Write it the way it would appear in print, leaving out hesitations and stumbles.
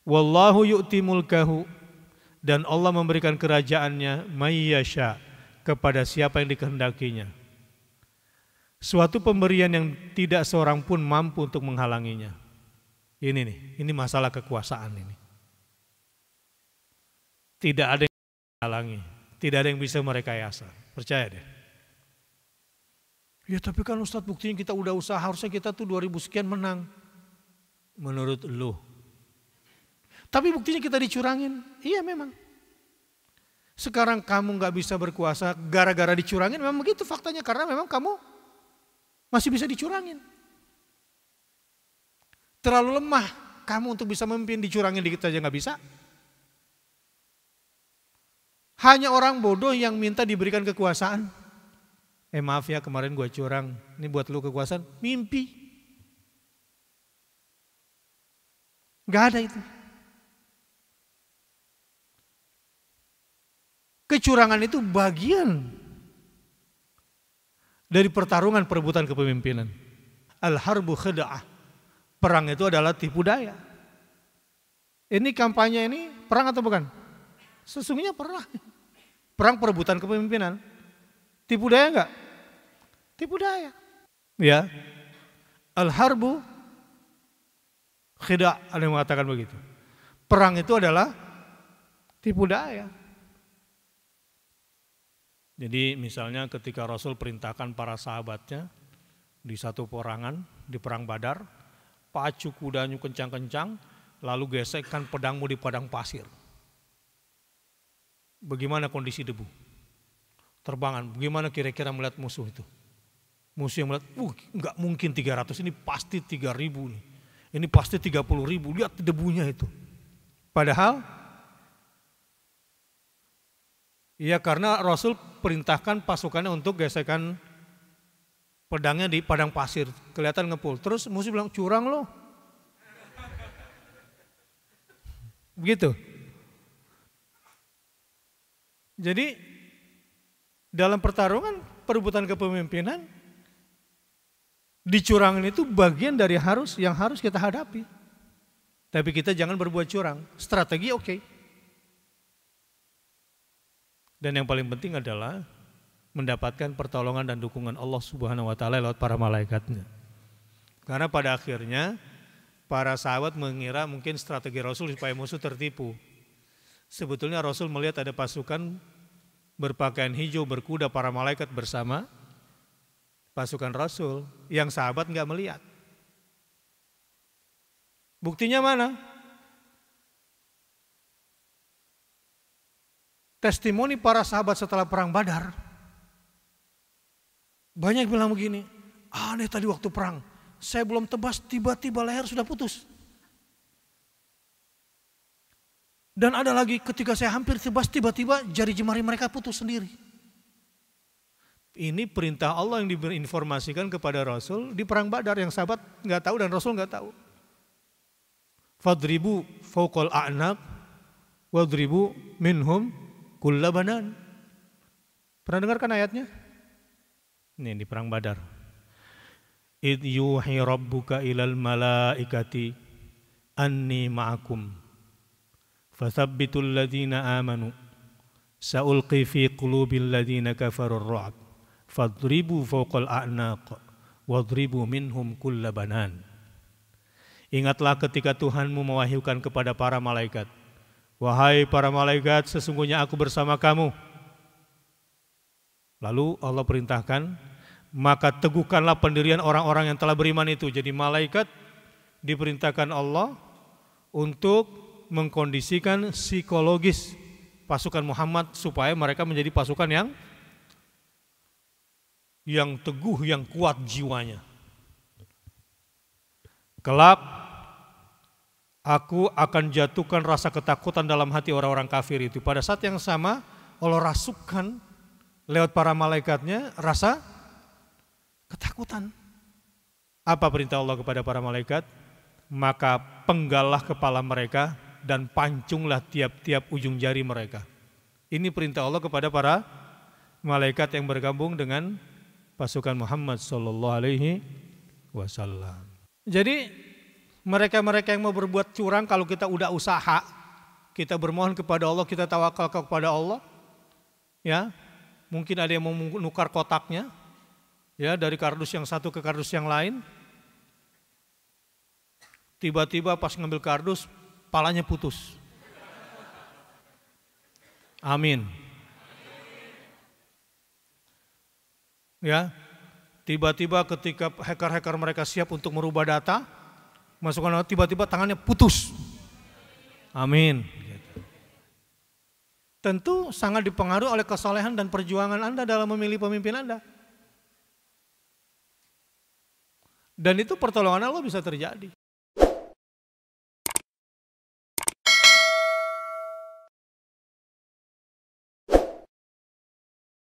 Wallahu yu'ti mulkahu, dan Allah memberikan kerajaannya mayyasha, kepada siapa yang dikehendakinya. Suatu pemberian yang tidak seorang pun mampu untuk menghalanginya. Ini masalah kekuasaan ini. Tidak ada yang menghalangi, tidak ada yang bisa merekayasa. Percaya deh. Ya tapi kan Ustadz, buktinya kita udah usaha, harusnya kita tuh 2000 sekian menang. Menurut lu. Tapi buktinya kita dicurangin. Iya memang. Sekarang kamu gak bisa berkuasa gara-gara dicurangin, memang begitu faktanya. Karena memang kamu masih bisa dicurangin. Terlalu lemah kamu untuk bisa memimpin, dicurangin dikit aja gak bisa. Hanya orang bodoh yang minta diberikan kekuasaan. Maaf ya, kemarin gue curang, ini buat lu kekuasaan. Mimpi. Gak ada itu. Kecurangan itu bagian dari pertarungan perebutan kepemimpinan. Al-harbu khida'ah. Perang itu adalah tipu daya. Ini kampanye ini perang atau bukan? Sesungguhnya perang. Perang perebutan kepemimpinan. Tipu daya enggak? Tipu daya. Ya. Al-harbu khida', ada yang mengatakan begitu. Perang itu adalah tipu daya. Jadi misalnya ketika Rasul perintahkan para sahabatnya di satu peperangan, di perang Badar, pacu kudanya kencang-kencang, lalu gesekkan pedangmu di padang pasir. Bagaimana kondisi debu? Terbangan, bagaimana kira-kira melihat musuh itu? Musuh yang melihat, enggak mungkin 300, ini pasti 3000 nih. Ini pasti 30.000, lihat debunya itu. Padahal, ya karena Rasul perintahkan pasukannya untuk gesekan pedangnya di padang pasir, kelihatan ngepul. Terus musuh bilang, curang loh. Begitu. Jadi dalam pertarungan perebutan kepemimpinan, dicurangin itu bagian dari yang harus kita hadapi. Tapi kita jangan berbuat curang. Strategi oke. Dan yang paling penting adalah mendapatkan pertolongan dan dukungan Allah Subhanahu wa taala lewat para malaikatnya. Karena pada akhirnya para sahabat mengira mungkin strategi Rasul supaya musuh tertipu. Sebetulnya Rasul melihat ada pasukan berpakaian hijau berkuda, para malaikat bersama pasukan Rasul, yang sahabat enggak melihat. Buktinya mana? Testimoni para sahabat setelah perang Badar. Banyak bilang begini, aneh tadi waktu perang, saya belum tebas tiba-tiba leher sudah putus. Dan ada lagi ketika saya hampir tebas tiba-tiba jari jemari mereka putus sendiri. Ini perintah Allah yang diinformasikan kepada Rasul di perang Badar yang sahabat nggak tahu dan Rasul nggak tahu. Fadribu fawqal a'naq wadribu minhum kulla banan. Pernah dengarkan ayatnya? Ini di perang Badar. Id yuhi rabbuka ilal malaikati anni ma'akum fathabbitul ladzina amanu sa'ulqi fi qulubil ladzina kafarur ru'ab fadribu fawqal a'naq wadribu minhum kulla banan. Ingatlah ketika Tuhanmu mewahyukan kepada para malaikat, wahai para malaikat, sesungguhnya aku bersama kamu. Lalu Allah perintahkan, maka teguhkanlah pendirian orang-orang yang telah beriman itu. Jadi malaikat diperintahkan Allah untuk mengkondisikan psikologis pasukan Muhammad supaya mereka menjadi pasukan yang teguh, yang kuat jiwanya. Kelak aku akan jatuhkan rasa ketakutan dalam hati orang-orang kafir itu. Pada saat yang sama Allah rasukkan lewat para malaikatnya rasa ketakutan. Apa perintah Allah kepada para malaikat? Maka penggallah kepala mereka dan pancunglah tiap-tiap ujung jari mereka. Ini perintah Allah kepada para malaikat yang bergabung dengan pasukan Muhammad sallallahu alaihi wasallam. Jadi Mereka-mereka yang mau berbuat curang, kalau kita udah usaha, kita bermohon kepada Allah, kita tawakal kepada Allah, ya, mungkin ada yang mau menukar kotaknya, ya, dari kardus yang satu ke kardus yang lain. Tiba-tiba pas ngambil kardus, palanya putus. Amin. Ya, tiba-tiba ketika hacker-hacker mereka siap untuk merubah data, masukkan tiba-tiba tangannya putus. Amin. Tentu sangat dipengaruhi oleh kesolehan dan perjuangan Anda dalam memilih pemimpin Anda. Dan itu pertolongan Allah bisa terjadi.